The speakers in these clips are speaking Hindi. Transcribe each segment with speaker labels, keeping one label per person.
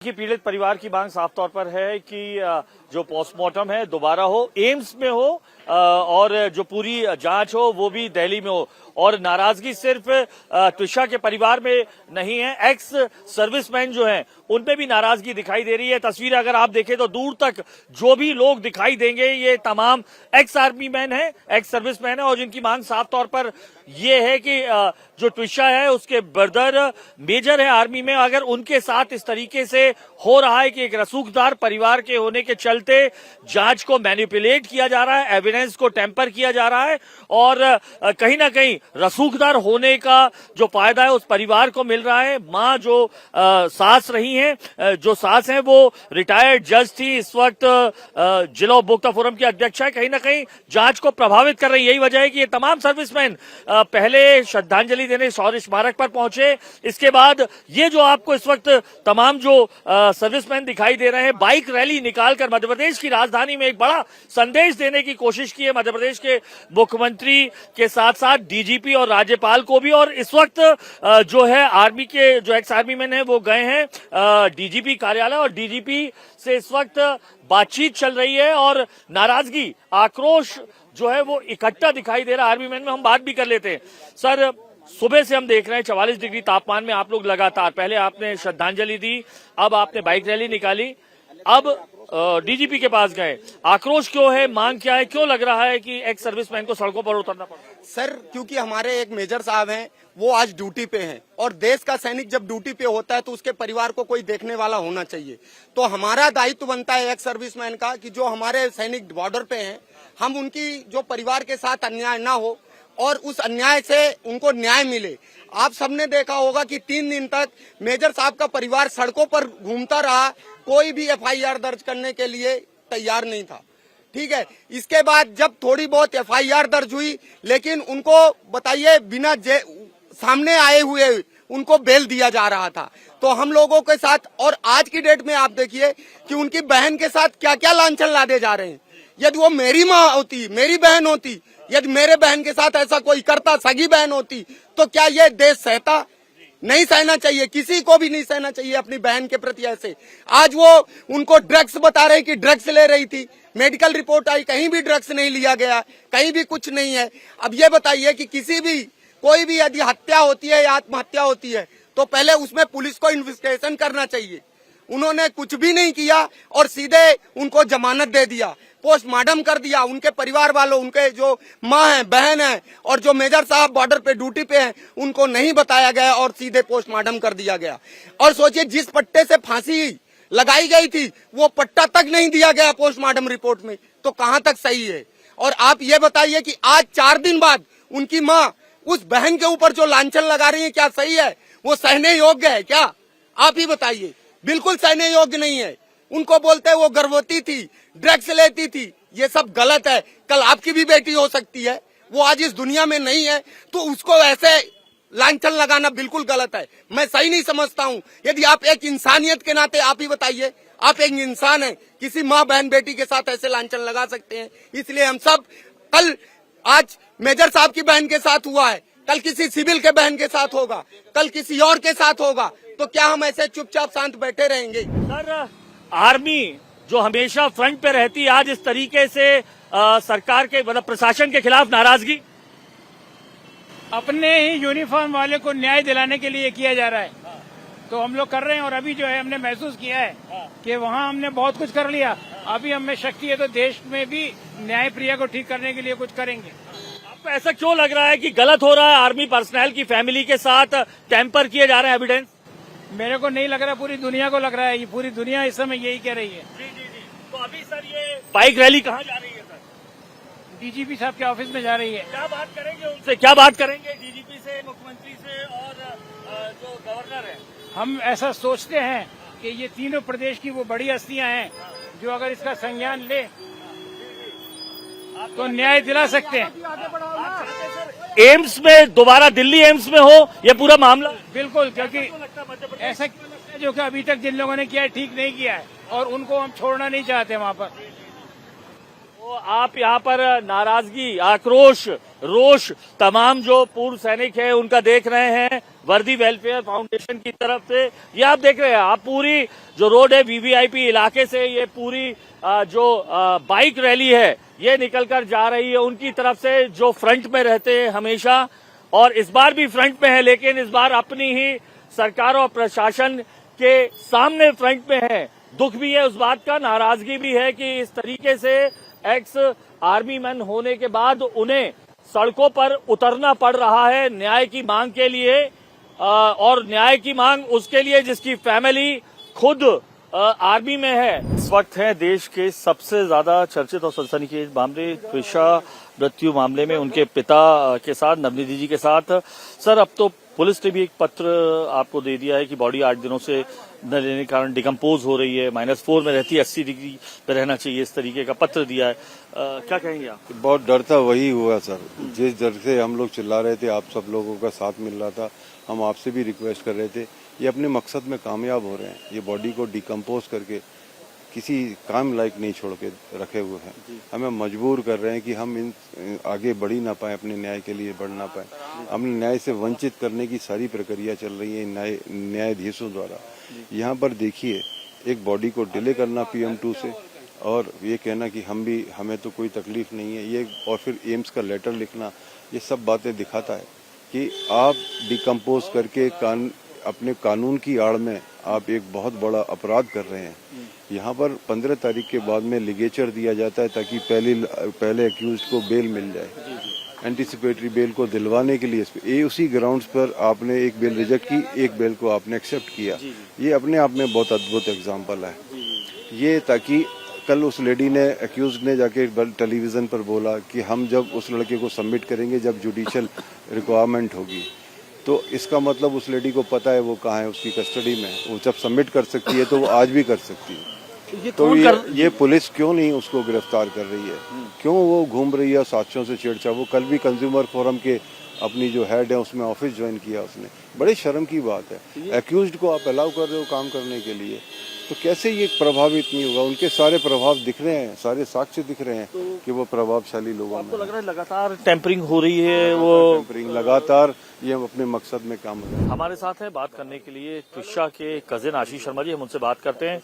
Speaker 1: कि पीड़ित परिवार की मांग साफ तौर पर है कि जो पोस्टमार्टम है दोबारा हो, एम्स में हो और जो पूरी जांच हो वो भी दिल्ली में हो। और नाराजगी सिर्फ त्विषा के परिवार में नहीं है, एक्स सर्विसमैन जो हैं उनपे भी नाराजगी दिखाई दे रही है। तस्वीर अगर आप देखें तो दूर तक जो भी लोग दिखाई देंगे ये तमाम एक्स आर्मी मैन है, एक्स सर्विसमैन है और जिनकी मांग साफ तौर पर ये है कि जो त्विषा है उसके ब्रदर मेजर है आर्मी में, अगर उनके साथ इस तरीके से हो रहा है कि एक रसूखदार परिवार के होने के चलते जांच को मैनिपुलेट किया जा रहा है, एविडेंस को टेम्पर किया जा रहा है और कहीं ना कहीं रसूखदार होने का जो फायदा है उस परिवार को मिल रहा है। मां जो सास रही हैं, जो सास हैं वो रिटायर्ड जज थी, इस वक्त जिला उपभोक्ता फोरम की अध्यक्ष है, कहीं ना कहीं जांच को प्रभावित कर रही है। यही वजह है कि ये तमाम सर्विसमैन पहले श्रद्धांजलि देने शौर्य स्मारक पर पहुंचे, इसके बाद ये जो आपको इस वक्त तमाम जो सर्विसमैन दिखाई दे रहे हैं बाइक रैली निकालकर मध्य प्रदेश की राजधानी में एक बड़ा संदेश देने की कोशिश की है मध्य प्रदेश के मुख्यमंत्री के साथ साथ डीजीपी और राज्यपाल को भी। और इस वक्त जो है आर्मी के जो एक्स आर्मी मैन है वो गए हैं डीजीपी कार्यालय और डीजीपी से इस वक्त बातचीत चल रही है और नाराजगी आक्रोश जो है वो इकट्ठा दिखाई दे रहा है आर्मी मैन में। हम बात भी कर लेते हैं। सर, सुबह से हम देख रहे हैं 44 डिग्री तापमान में आप लोग लगातार, पहले आपने श्रद्धांजलि दी, अब आपने बाइक रैली निकाली, अब डीजीपी के पास गए, आक्रोश क्यों है, मांग क्या है, क्यों लग रहा है कि एक्स सर्विसमैन को सड़कों पर उतरना पड़ा?
Speaker 2: सर, क्योंकि हमारे एक मेजर साहब हैं, वो आज ड्यूटी पे हैं और देश का सैनिक जब ड्यूटी पे होता है तो उसके परिवार को कोई देखने वाला होना चाहिए। तो हमारा दायित्व बनता है एक्स सर्विसमैन का कि जो हमारे सैनिक बॉर्डर पे हैं, हम उनकी जो परिवार के साथ अन्याय ना हो और उस अन्याय से उनको न्याय मिले। आप सबने देखा होगा कि 3 दिन तक मेजर साहब का परिवार सड़कों पर घूमता रहा, कोई भी एफआईआर दर्ज करने के लिए तैयार नहीं था। ठीक है, इसके बाद जब थोड़ी बहुत एफआईआर दर्ज हुई, लेकिन उनको बताइए बिना सामने आए हुए उनको बेल दिया जा रहा था। तो हम लोगों के साथ, और आज की डेट में आप देखिए कि उनकी बहन के साथ क्या क्या लांछन लादे जा रहे हैं। यदि वो मेरी माँ होती, मेरी बहन होती, यदि मेरे बहन के साथ ऐसा कोई करता, सगी बहन होती, तो क्या ये देश सहता? नहीं सहना चाहिए, किसी को भी नहीं सहना चाहिए अपनी बहन के प्रति ऐसे। आज वो उनको ड्रग्स बता रहे कि ड्रग्स ले रही थी, मेडिकल रिपोर्ट आई, कहीं भी ड्रग्स नहीं लिया गया, कहीं भी कुछ नहीं है। अब ये बताइए कि किसी भी कोई भी यदि हत्या होती है या आत्महत्या होती है तो पहले उसमें पुलिस को इन्वेस्टिगेशन करना चाहिए। उन्होंने कुछ भी नहीं किया और सीधे उनको जमानत दे दिया, पोस्टमार्टम कर दिया। उनके परिवार वालों, उनके जो माँ है, बहन है और जो मेजर साहब बॉर्डर पे ड्यूटी पे हैं, उनको नहीं बताया गया और सीधे पोस्टमार्टम कर दिया गया। और सोचिए, जिस पट्टे से फांसी लगाई गई थी वो पट्टा तक नहीं दिया गया पोस्टमार्टम रिपोर्ट में, तो कहाँ तक सही है? और आप ये बताइए कि आज 4 दिन बाद उनकी माँ उस बहन के ऊपर जो लांछन लगा रही है, क्या सही है? वो सहने योग्य है क्या? आप ही बताइए। बिल्कुल सहने योग्य नहीं है। उनको बोलते हैं वो गर्भवती थी, ड्रग्स लेती थी, ये सब गलत है। कल आपकी भी बेटी हो सकती है, वो आज इस दुनिया में नहीं है, तो उसको ऐसे लांछन लगाना बिल्कुल गलत है। मैं सही नहीं समझता हूँ। यदि आप एक इंसानियत के नाते, आप ही बताइए, आप एक इंसान है, किसी माँ बहन बेटी के साथ ऐसे लांछन लगा सकते हैं? इसलिए हम सब, कल आज मेजर साहब की बहन के साथ हुआ है, कल किसी सिविल के बहन के साथ होगा, कल किसी और के साथ होगा, तो क्या हम ऐसे चुपचाप शांत बैठे रहेंगे?
Speaker 1: सर, आर्मी जो हमेशा फ्रंट पे रहती है, आज इस तरीके से सरकार के मतलब प्रशासन के खिलाफ नाराजगी
Speaker 3: अपने ही यूनिफॉर्म वाले को न्याय दिलाने के लिए किया जा रहा है। तो हम लोग कर रहे हैं और अभी जो है हमने महसूस किया है कि वहाँ हमने बहुत कुछ कर लिया। अभी हमें शक्ति है तो देश में भी न्याय प्रिया को ठीक करने के लिए कुछ करेंगे।
Speaker 1: आपको ऐसा क्यों लग रहा है कि गलत हो रहा है? आर्मी पर्सनल की फैमिली के साथ टेम्पर किए जा रहे हैं एविडेंस?
Speaker 3: मेरे को नहीं लग रहा, पूरी दुनिया को लग रहा है। ये पूरी दुनिया इस समय यही कह रही है।
Speaker 1: जी जी जी। तो अभी सर ये बाइक रैली कहाँ जा रही है सर?
Speaker 3: डीजीपी साहब के ऑफिस में जा रही है।
Speaker 1: क्या बात करेंगे उनसे, क्या बात करेंगे डीजीपी से, मुख्यमंत्री से और जो गवर्नर है?
Speaker 3: हम ऐसा सोचते हैं कि ये तीनों प्रदेश की वो बड़ी हस्तियां हैं जो अगर इसका संज्ञान ले तो न्याय दिला सकते हैं।
Speaker 1: एम्स में दोबारा, दिल्ली एम्स में हो ये पूरा मामला?
Speaker 3: बिल्कुल, क्योंकि ऐसा जो कि अभी तक जिन लोगों ने किया है ठीक नहीं किया है और उनको हम छोड़ना नहीं चाहते वहाँ पर।
Speaker 1: तो आप यहाँ पर नाराजगी, आक्रोश, रोष तमाम जो पूर्व सैनिक हैं उनका देख रहे हैं वर्दी वेलफेयर फाउंडेशन की तरफ से। ये आप देख रहे हैं, आप पूरी जो रोड है वीवीआईपी इलाके से ये पूरी जो बाइक रैली है ये निकलकर जा रही है उनकी तरफ से, जो फ्रंट में रहते हैं हमेशा, और इस बार भी फ्रंट में है, लेकिन इस बार अपनी ही सरकार और प्रशासन के सामने फ्रंट में है। दुख भी है उस बात का, नाराजगी भी है कि इस तरीके से एक्स आर्मी मैन होने के बाद उन्हें सड़कों पर उतरना पड़ रहा है न्याय की मांग के लिए, और न्याय की मांग उसके लिए जिसकी फैमिली खुद आर्मी में है। इस वक्त है देश के सबसे ज्यादा चर्चित और सनसनीखेज मामले त्विषा मृत्यु मामले में उनके पिता के साथ, नवनीत जी के साथ। सर, अब तो पुलिस ने भी एक पत्र आपको दे दिया है कि बॉडी 8 दिनों से न लेने के कारण डिकम्पोज हो रही है, -4 में रहती है, 80 डिग्री पे रहना चाहिए, इस तरीके का पत्र दिया है। क्या कहेंगे आप?
Speaker 4: बहुत डर था, वही हुआ सर। जिस डर से हम लोग चिल्ला रहे थे, आप सब लोगों का साथ मिल रहा था, हम आपसे भी रिक्वेस्ट कर रहे थे, ये अपने मकसद में कामयाब हो रहे हैं। ये बॉडी को डिकम्पोज करके किसी काम लायक नहीं छोड़ के रखे हुए हैं, हमें मजबूर कर रहे हैं कि हम इन आगे बढ़ ही ना पाए, अपने न्याय के लिए बढ़ ना पाए। हमने न्याय से वंचित करने की सारी प्रक्रिया चल रही है न्यायाधीशों द्वारा। यहाँ पर देखिए, एक बॉडी को डिले करना PM2 से, और ये कहना कि हमें तो कोई तकलीफ नहीं है, ये, और फिर एम्स का लेटर लिखना, ये सब बातें दिखाता है कि आप डिकम्पोज करके अपने कानून की आड़ में आप एक बहुत बड़ा अपराध कर रहे हैं। यहाँ पर 15 तारीख के बाद में लिगेचर दिया जाता है ताकि पहले अक्यूज को बेल मिल जाए, एंटीसिपेटरी बेल को दिलवाने के लिए। ये उसी ग्राउंड्स पर आपने एक बेल रिजेक्ट की, एक बेल को आपने एक्सेप्ट किया। ये अपने आप में बहुत अद्भुत एग्जाम्पल है ये, ताकि कल उस लेडी ने, अक्यूज ने जाके टेलीविजन पर बोला कि हम जब उस लड़के को सबमिट करेंगे जब जुडिशियल रिक्वायरमेंट होगी, तो इसका मतलब उस लेडी को पता है वो कहाँ है, उसकी कस्टडी में। वो जब सबमिट कर सकती है तो वो आज भी कर सकती है। तो ये पुलिस क्यों नहीं उसको गिरफ्तार कर रही है? क्यों वो घूम रही है साथियों से छेड़छाड़? वो कल भी कंज्यूमर फोरम के अपनी जो हेड है उसमें ऑफिस ज्वाइन किया उसने। बड़े शर्म की बात है, अक्यूज्ड को आप अलाउ कर रहे हो काम करने के लिए, तो कैसे ये प्रभावित नहीं होगा? उनके सारे प्रभाव दिख रहे हैं, सारे साक्ष्य दिख रहे हैं कि वो प्रभावशाली लोगों में।
Speaker 1: आपको लग रहा है लगातार टेम्परिंग हो रही है? वो
Speaker 4: टेम्परिंग लगातार, ये हम अपने मकसद में काम कर रहे हैं।
Speaker 1: हमारे साथ है बात करने के लिए त्विषा के कजिन आशीष शर्मा जी, हम उनसे बात करते हैं।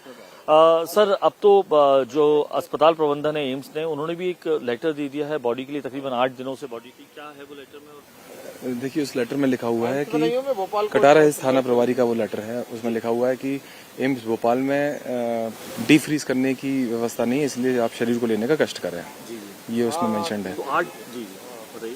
Speaker 1: सर, अब तो जो अस्पताल प्रबंधन है एम्स ने, उन्होंने भी एक लेटर दे दिया है बॉडी के लिए, तकरीबन 8 दिनों से बॉडी की। क्या है वो लेटर में?
Speaker 5: देखिए, उस लेटर में लिखा हुआ है कि कटारा थाना प्रभारी का वो लेटर है, उसमें लिखा हुआ है कि एम्स भोपाल में डी फ्रीज करने की व्यवस्था नहीं है, इसलिए आप शरीर को लेने का कष्ट कर रहे हैं। ये उसमें मेंशन्ड है।
Speaker 1: तो 8 जी बताइए।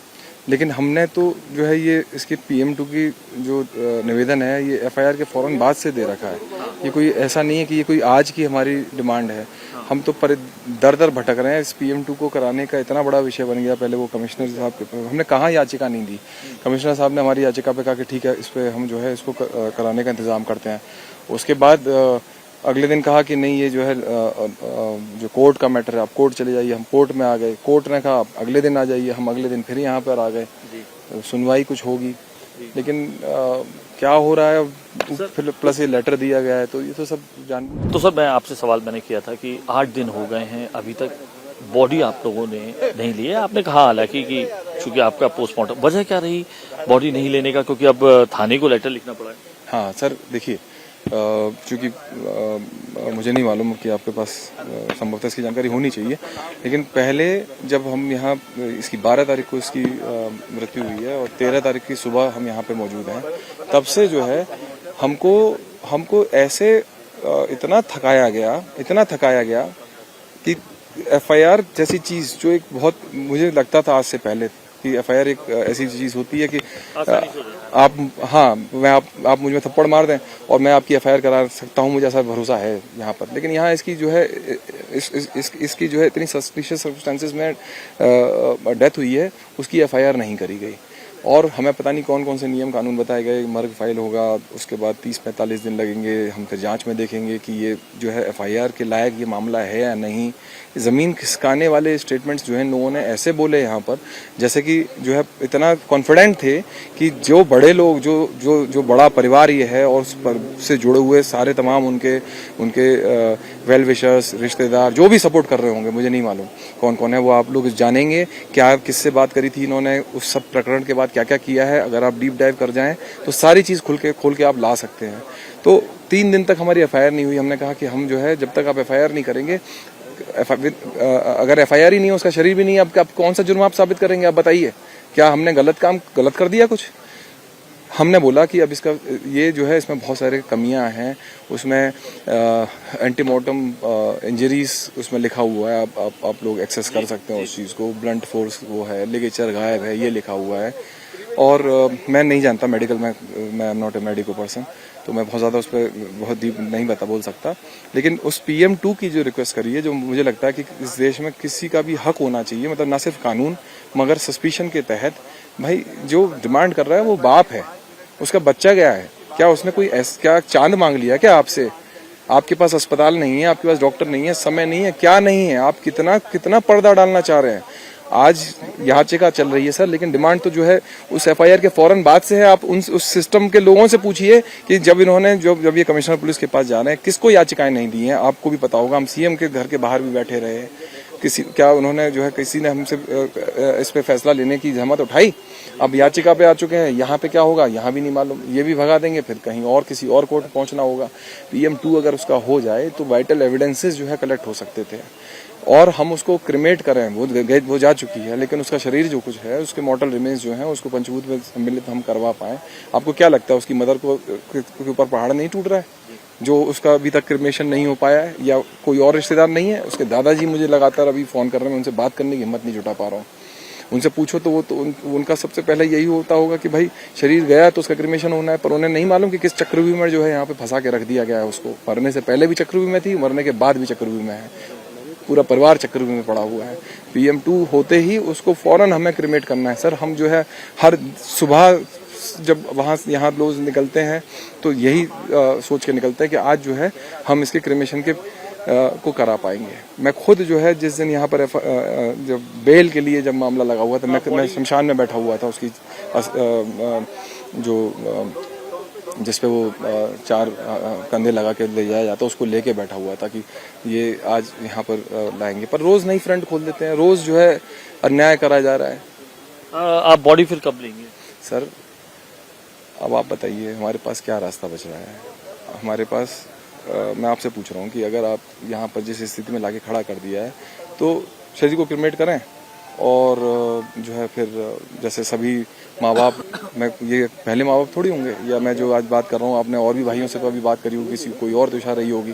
Speaker 5: लेकिन हमने तो जो है ये इसकी PM2 की जो निवेदन है ये FIR के फौरन बाद से दे रखा है। ये कोई ऐसा नहीं है कि ये कोई आज की हमारी डिमांड है। हम तो दर दर भटक रहे हैं। इस PM2 को कराने का इतना बड़ा विषय बन गया। पहले वो कमिश्नर साहब के, हमने कहाँ याचिका नहीं दी, कमिश्नर साहब ने हमारी याचिका पे कहा कि ठीक है, इस पे हम जो है इसको कराने का इंतजाम करते हैं। उसके बाद अगले दिन कहा कि नहीं, ये जो है जो कोर्ट का मैटर है, आप कोर्ट चले जाइए। हम कोर्ट में आ गए, कोर्ट ने कहा अगले दिन आ जाइए, हम अगले दिन फिर यहाँ पर आ गए, सुनवाई कुछ होगी। लेकिन क्या हो रहा है फिर, प्लस ये लेटर दिया गया है, तो ये तो सब जान।
Speaker 1: तो सर, मैं आपसे सवाल मैंने किया था कि 8 दिन हो गए हैं, अभी तक बॉडी आप लोगों ने नहीं ली है। आपने कहा हालांकि कि चूंकि आपका पोस्टमार्टम, वजह क्या रही बॉडी नहीं लेने का? क्योंकि अब थाने को लेटर लिखना पड़ा है।
Speaker 5: हाँ सर, देखिए, चूंकि मुझे नहीं मालूम कि आपके पास संभवतः इसकी जानकारी होनी चाहिए, लेकिन पहले जब हम यहाँ, इसकी 12 तारीख को इसकी मृत्यु हुई है और 13 तारीख की सुबह हम यहाँ पे मौजूद हैं, तब से जो है हमको ऐसे इतना थकाया गया कि FIR जैसी चीज, जो एक बहुत, मुझे लगता था आज से पहले कि FIR एक ऐसी चीज होती है कि आप मुझ में थप्पड़ मार दें और मैं आपकी FIR करा सकता हूं, मुझे ऐसा भरोसा है यहाँ पर। लेकिन यहाँ इसकी जो है इसकी जो है इतनी सस्पिशियस सर्कमस्टेंसेस में डेथ हुई है, उसकी FIR नहीं करी गई। और हमें पता नहीं कौन कौन से नियम कानून बताए गए, मर्ग फाइल होगा, उसके बाद 30-45 दिन लगेंगे, हम फिर जांच में देखेंगे कि ये जो है एफआईआर के लायक ये मामला है या नहीं। ज़मीन खिसकाने वाले स्टेटमेंट्स जो है लोगों ने ऐसे बोले यहाँ पर, जैसे कि जो है इतना कॉन्फिडेंट थे कि जो बड़े लोग जो बड़ा परिवार ये है और उस पर से जुड़े हुए सारे तमाम उनके वेल विशर्स, रिश्तेदार जो भी सपोर्ट कर रहे होंगे, मुझे नहीं मालूम कौन कौन है, वो आप लोग जानेंगे क्या किससे बात करी थी इन्होंने, उस सब प्रकरण के बाद क्या क्या किया है। अगर आप डीप डाइव कर जाएं तो सारी चीज़ खोल के आप ला सकते हैं। तो 3 दिन तक हमारी एफआईआर नहीं हुई। हमने कहा कि हम जो है जब तक आप एफआईआर नहीं करेंगे, अगर एफआईआर ही नहीं है, उसका शरीर भी नहीं है, आप कौन सा जुर्म आप साबित करेंगे? आप बताइए, क्या हमने गलत कर दिया कुछ? हमने बोला कि अब इसका ये जो है इसमें बहुत सारे कमियां हैं, उसमें एंटीमोर्टम इंजरीज उसमें लिखा हुआ है, आप लोग एक्सेस कर सकते हैं उस चीज़ को, ब्लंट फोर्स वो है, लिगेचर गायब है, ये लिखा हुआ है। और मैं नहीं जानता मेडिकल में, मैं am not a medical person, तो मैं बहुत ज़्यादा उस पर बहुत डीप नहीं बोल सकता। लेकिन उस PM2 की जो रिक्वेस्ट करी है, जो मुझे लगता है कि इस देश में किसी का भी हक होना चाहिए, मतलब ना सिर्फ कानून मगर सस्पिशन के तहत, भाई जो डिमांड कर रहा है वो बाप है, उसका बच्चा गया है, क्या उसने कोई क्या चांद मांग लिया क्या आपसे? आपके पास अस्पताल नहीं है, आपके पास डॉक्टर नहीं है, समय नहीं है, क्या नहीं है? आप कितना पर्दा डालना चाह रहे हैं? आज याचिका चल रही है सर, लेकिन डिमांड तो जो है उस एफआईआर के फौरन बाद से है। आप उस सिस्टम के लोगों से पूछिए कि जब ये कमिश्नर पुलिस के पास जा रहे हैं, किसको याचिकाएं नहीं दी हैं? आपको भी पता होगा, हम सीएम के घर के बाहर भी बैठे रहे, क्या उन्होंने जो है किसी ने हमसे इस पे फैसला लेने की जहमत उठाई? अब याचिका पे आ चुके हैं, यहाँ पे क्या होगा यहाँ भी नहीं मालूम, ये भी भगा देंगे, फिर कहीं और किसी और कोर्ट पहुंचना होगा। PM2 अगर उसका हो जाए तो वाइटल एविडेंसेस जो है कलेक्ट हो सकते थे और हम उसको क्रिमेट करें, वो जा चुकी है, लेकिन उसका शरीर जो कुछ है, उसके मॉर्टल रिमेन्स जो हैं, उसको पंचभूत में सम्मिलित हम करवा पाए। आपको क्या लगता है उसकी मदर के ऊपर पहाड़ नहीं टूट रहा है जो उसका अभी तक क्रिमेशन नहीं हो पाया है? या कोई और रिश्तेदार नहीं है? उसके दादाजी मुझे लगातार अभी फोन कर रहे हैं, मैं उनसे बात करने की हिम्मत नहीं जुटा पा रहा हूँ। उनसे पूछो तो वो तो उनका सबसे पहले यही होता होगा कि भाई शरीर गया तो उसका क्रिमेशन होना है, पर उन्हें नहीं मालूम कि किस चक्रव्यूह में जो है यहाँ पे फंसा के रख दिया गया है उसको। मरने से पहले भी चक्रव्यूह में थी, मरने के बाद भी चक्रव्यूह में है, पूरा परिवार चक्रव्यूह में पड़ा हुआ है। PM2 होते ही उसको फौरन हमें क्रिमेट करना है सर। हम जो है हर सुबह जब यहाँ लोग निकलते हैं तो यही सोच के निकलते हैं कि आज जो है हम इसके क्रिमेशन के को करा पाएंगे। मैं खुद जो है जिस दिन यहाँ पर जब बेल के लिए जब मामला लगा हुआ था, मैं शमशान में बैठा हुआ था, उसकी जिसपे वो 4 कंधे लगा के ले जाया जाता, उसको लेके बैठा हुआ था कि ये आज यहाँ पर लाएंगे। पर रोज नई फ्रंट खोल देते हैं, रोज जो है अन्याय करा जा रहा है।
Speaker 1: आप बॉडी फिर कब लेंगे
Speaker 5: सर? अब आप बताइए हमारे पास क्या रास्ता बच रहा है? हमारे पास मैं आपसे पूछ रहा हूँ कि अगर आप यहाँ पर जिस स्थिति में लाके खड़ा कर दिया है तो शरीर को क्रिमेट करें और जो है फिर जैसे सभी माँ बाप, मैं ये पहले माँ बाप थोड़ी होंगे, या मैं जो आज बात कर रहा हूँ, आपने और भी भाइयों से कभी बात करी होगी, किसी कोई और दिशा रही होगी,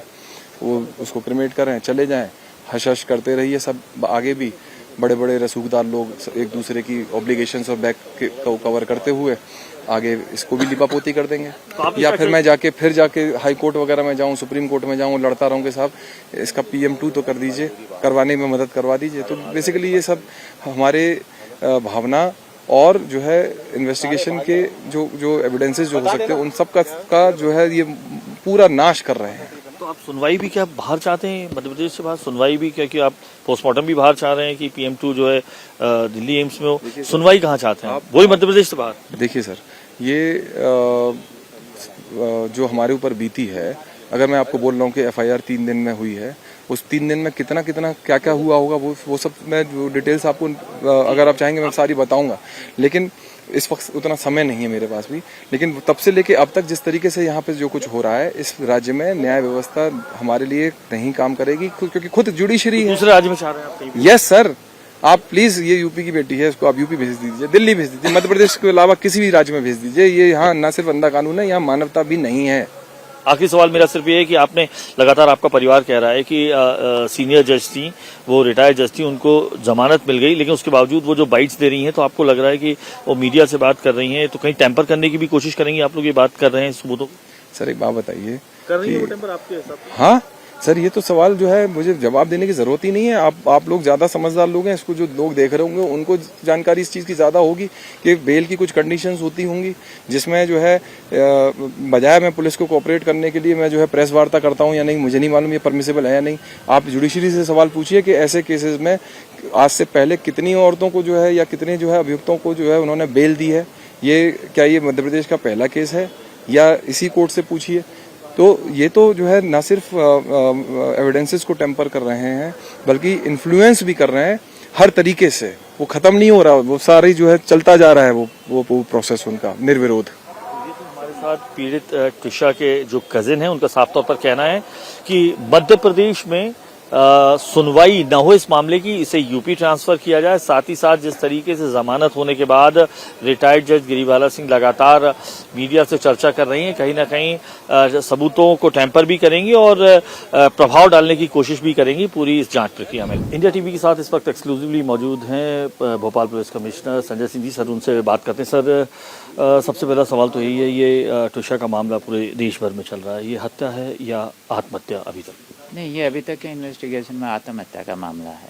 Speaker 5: वो उसको क्रिमेट करें, चले जाएं, हश हश करते रहिए सब। आगे भी बड़े बड़े रसूखदार लोग एक दूसरे की ऑब्लिगेशंस और बैक को कवर करते हुए आगे इसको भी लिपापोती कर देंगे, या फिर मैं जाके हाई कोर्ट वगैरह में जाऊं, सुप्रीम कोर्ट में जाऊं, लड़ता रहूं कि साहब इसका PM2 तो कर दीजिए, करवाने में मदद करवा दीजिए। तो बेसिकली ये सब हमारे भावना और जो है इन्वेस्टिगेशन के जो एविडेंसेस जो हो सकते हैं उन सब का जो है ये पूरा नाश कर रहे हैं।
Speaker 1: तो आप सुनवाई भी क्या बाहर चाहते हैं, मध्य प्रदेश से बाहर सुनवाई भी, क्या कि आप पोस्टमार्टम भी बाहर चाह रहे हैं कि PM2 जो है दिल्ली एम्स में हो? सुनवाई कहाँ चाहते हैं? वही मध्य प्रदेश से बाहर।
Speaker 5: देखिए सर, ये जो हमारे ऊपर बीती है, अगर मैं आपको बोल रहा हूँ कि FIR 3 दिन में हुई है, उस 3 दिन में कितना क्या क्या हुआ होगा वो सब मैं जो डिटेल्स आपको अगर आप चाहेंगे मैं सारी बताऊंगा, लेकिन इस वक्त उतना समय नहीं है मेरे पास भी। लेकिन तब से लेके अब तक जिस तरीके से यहाँ पे जो कुछ हो रहा है, इस राज्य में न्याय व्यवस्था हमारे लिए नहीं काम करेगी, क्योंकि खुद जुडिशरी है।
Speaker 1: दूसरे राज्य में चाह रहे हैं आप कहीं?
Speaker 5: यस सर, आप प्लीज, ये यूपी की बेटी है, इसको आप यूपी भेज दीजिए, दिल्ली भेज दीजिए, मध्य प्रदेश के अलावा किसी भी राज्य में भेज दीजिए। ये यहाँ न सिर्फ अंधा कानून है, यहाँ मानवता भी नहीं है।
Speaker 1: आखिरी सवाल मेरा सिर्फ ये है कि आपने लगातार, आपका परिवार कह रहा है कि सीनियर जज थी, वो रिटायर्ड जज थी, उनको जमानत मिल गई, लेकिन उसके बावजूद वो जो बाइट्स दे रही हैं, तो आपको लग रहा है कि वो मीडिया से बात कर रही हैं, तो कहीं टेम्पर करने की भी कोशिश करेंगी? आप लोग ये बात कर रहे हैं सबूतों को?
Speaker 5: सर एक बात बताइए,
Speaker 1: कर रही है वो टेम्पर आपके हिसाब से?
Speaker 5: हाँ सर ये तो सवाल जो है मुझे जवाब देने की जरूरत ही नहीं है। आप लोग ज्यादा समझदार लोग हैं, इसको जो लोग देख रहे होंगे उनको जानकारी इस चीज की ज्यादा होगी कि बेल की कुछ कंडीशंस होती होंगी जिसमें जो है बजाय मैं पुलिस को कोऑपरेट करने के लिए मैं जो है प्रेस वार्ता करता हूं या नहीं, मुझे नहीं मालूम ये परमिसेबल है या नहीं। आप जुडिशरी से सवाल पूछिए कि ऐसे केसेस में आज से पहले कितनी औरतों को जो है या कितने जो है अभियुक्तों को जो है उन्होंने बेल दी है। क्या ये मध्य प्रदेश का पहला केस है या इसी कोर्ट से पूछिए। तो ये तो जो है न सिर्फ एविडेंसेस को टेम्पर कर रहे हैं बल्कि इन्फ्लुएंस भी कर रहे हैं हर तरीके से। वो खत्म नहीं हो रहा, वो सारी जो है चलता जा रहा है वो प्रोसेस उनका निर्विरोध।
Speaker 1: हमारे साथ पीड़ित ट्विशा के जो कजिन हैं उनका साफ तौर पर कहना है कि मध्य प्रदेश में सुनवाई न हो इस मामले की, इसे यूपी ट्रांसफर किया जाए। साथ ही साथ जिस तरीके से जमानत होने के बाद रिटायर्ड जज गिरिबाला सिंह लगातार मीडिया से चर्चा कर रही हैं, कहीं ना कहीं सबूतों को टैंपर भी करेंगी और प्रभाव डालने की कोशिश भी करेंगी पूरी इस जांच प्रक्रिया में। इंडिया टीवी के साथ इस वक्त एक्सक्लूसिवली मौजूद हैं Bhopal police commissioner Sanjay Singh ji. Sir उनसे बात करते हैं। सर सबसे पहला सवाल तो यही है, ये ट्विशा का मामला पूरे देश भर में चल रहा है, ये हत्या है या आत्महत्या अभी तक?
Speaker 6: नहीं, ये अभी तक के इन्वेस्टिगेशन में आत्महत्या का मामला है।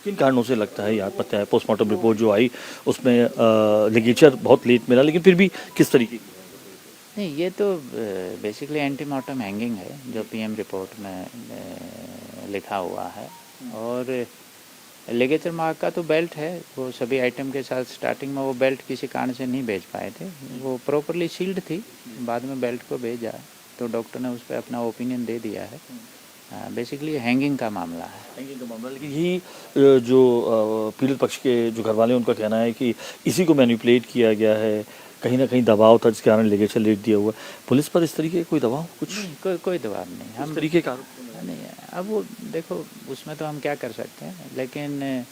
Speaker 1: किन कारणों से लगता है ये आत्महत्या है? पोस्टमार्टम रिपोर्ट जो आई उसमें लिगेचर बहुत लेट मिला, लेकिन फिर भी किस तरीके की?
Speaker 6: नहीं, ये तो बेसिकली एंटीमॉर्टम हैंगिंग है जो पीएम रिपोर्ट में लिखा हुआ है। और लिगेचर मार्क का तो बेल्ट है, वो सभी आइटम के साथ स्टार्टिंग में वो बेल्ट किसी कारण से नहीं भेज पाए थे, वो प्रॉपरली सील्ड थी, बाद में बेल्ट को भेजा तो डॉक्टर ने उस पर अपना ओपिनियन दे दिया है। बेसिकली हैंगिंग का मामला है।
Speaker 1: हैंगिंग का मामला, लेकिन यही जो पीड़ित पक्ष के जो घर वाले उनका कहना है कि इसी को मैनिपुलेट किया गया है, कहीं ना कहीं दबाव था जिस कारण लिगेचर लेट दिया हुआ। पुलिस पर इस तरीके का कोई दबाव कुछ
Speaker 6: कोई दबाव नहीं, हम
Speaker 1: तरीके का
Speaker 6: नहीं। अब वो देखो उसमें तो हम क्या कर सकते हैं, लेकिन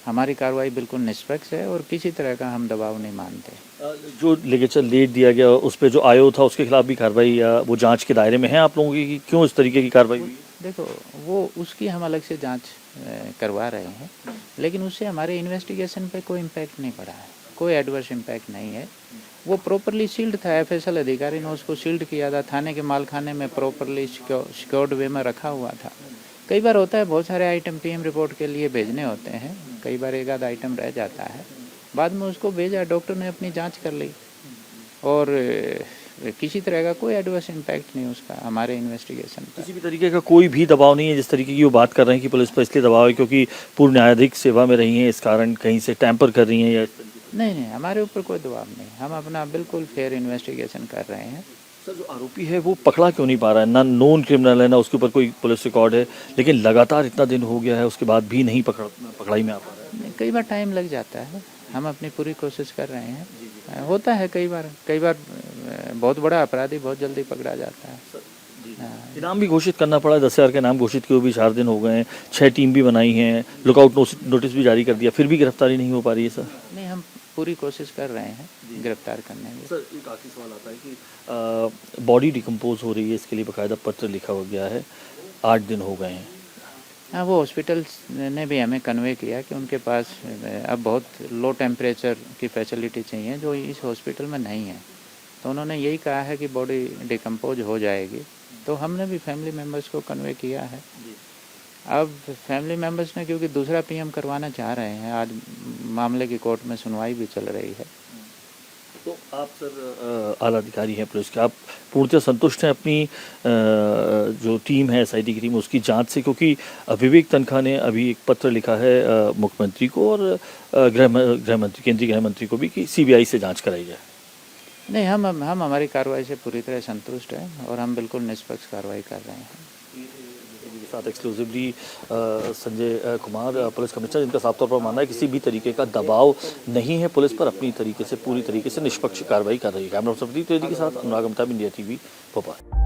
Speaker 6: हमारी कार्रवाई बिल्कुल निष्पक्ष है और किसी तरह का हम दबाव नहीं मानते।
Speaker 1: जो लिगेचर लेट दिया गया उस पर जो आयो था उसके खिलाफ भी कार्रवाई वो जांच के दायरे में है आप लोगों की कि क्यों इस तरीके की कार्रवाई हुई?
Speaker 6: देखो वो उसकी हम अलग से जांच करवा रहे हैं, लेकिन उससे हमारे इन्वेस्टिगेशन पे कोई इम्पैक्ट नहीं पड़ा है, कोई एडवर्स इम्पैक्ट नहीं है। वो प्रॉपरली सील्ड था, एफएसएल अधिकारी ने उसको सील्ड किया था, थाने के मालखाने में प्रॉपरली सिक्योर्ड वे में रखा हुआ था। कई बार होता है बहुत सारे आइटम पीएम रिपोर्ट के लिए भेजने होते हैं, कई बार एक आध आइटम रह जाता है, बाद में उसको भेजा, डॉक्टर ने अपनी जांच कर ली और किसी तरह का कोई एडवर्स इम्पैक्ट नहीं उसका हमारे इन्वेस्टिगेशन पर।
Speaker 1: किसी भी तरीके का कोई भी दबाव नहीं है जिस तरीके की वो बात कर रहे हैं कि पुलिस पर इसलिए दबाव है क्योंकि पूर्व न्यायाधीश सेवा में रही हैं, इस कारण कहीं से टैंपर कर रही हैं या
Speaker 6: नहीं, हमारे ऊपर कोई दबाव नहीं, हम अपना बिल्कुल फेयर इन्वेस्टिगेशन कर रहे हैं।
Speaker 1: सर जो आरोपी है वो पकड़ा क्यों नहीं पा रहा है? ना नोन क्रिमिनल है, ना उसके ऊपर कोई पुलिस रिकॉर्ड है, लेकिन लगातार इतना दिन हो गया है उसके बाद भी नहीं पकड़ाई में आ पा रहा है।
Speaker 6: कई बार टाइम लग जाता है, हम अपनी पूरी कोशिश कर रहे हैं। होता है कई बार बहुत बड़ा अपराधी बहुत जल्दी पकड़ा जाता है।
Speaker 1: इनाम भी घोषित करना पड़ा, 10,000 के नाम घोषित किए हुए भी 4 दिन हो गए हैं, 6 टीम भी बनाई है, लुकआउट नोटिस भी जारी कर दिया, फिर भी गिरफ्तारी नहीं हो पा रही है। सर
Speaker 6: नहीं, हम पूरी कोशिश कर रहे हैं गिरफ्तार करने की।
Speaker 1: सर एक आखिरी सवाल आता है कि बॉडी डिकम्पोज हो रही है, इसके लिए बाकायदा पत्र लिखा हो गया है, 8 दिन हो गए हैं।
Speaker 6: हाँ, वो हॉस्पिटल ने भी हमें कन्वे किया कि उनके पास अब बहुत लो टेम्परेचर की फैसिलिटी चाहिए जो इस हॉस्पिटल में नहीं है, तो उन्होंने यही कहा है कि बॉडी डिकम्पोज हो जाएगी, तो हमने भी फैमिली मेम्बर्स को कन्वे किया है। अब फैमिली मेम्बर्स ने क्योंकि दूसरा पीएम करवाना चाह रहे हैं, आज मामले की कोर्ट में सुनवाई भी चल रही है।
Speaker 1: तो आप सर आला अधिकारी हैं पुलिस के, आप पूर्णतः संतुष्ट हैं अपनी जो टीम है एसआईटी की टीम उसकी जांच से? क्योंकि विवेक तनखा ने अभी एक पत्र लिखा है मुख्यमंत्री को और केंद्रीय गृह मंत्री को भी कि सीबीआई से जांच कराई जाए।
Speaker 6: नहीं, हम हमारी कार्रवाई से पूरी तरह संतुष्ट हैं और हम बिल्कुल निष्पक्ष कार्रवाई कर रहे हैं।
Speaker 1: साथ exclusively Sanjay Kumar police commissioner, जिनका साफ तौर पर मानना है किसी भी तरीके का दबाव नहीं है पुलिस पर, अपनी तरीके से पूरी तरीके से निष्पक्ष कार्रवाई कर रही है। कैमरा पर्सन प्रदीप त्रिवेदी के साथ अनुराग अमिताभ, इंडिया टीवी भोपाल।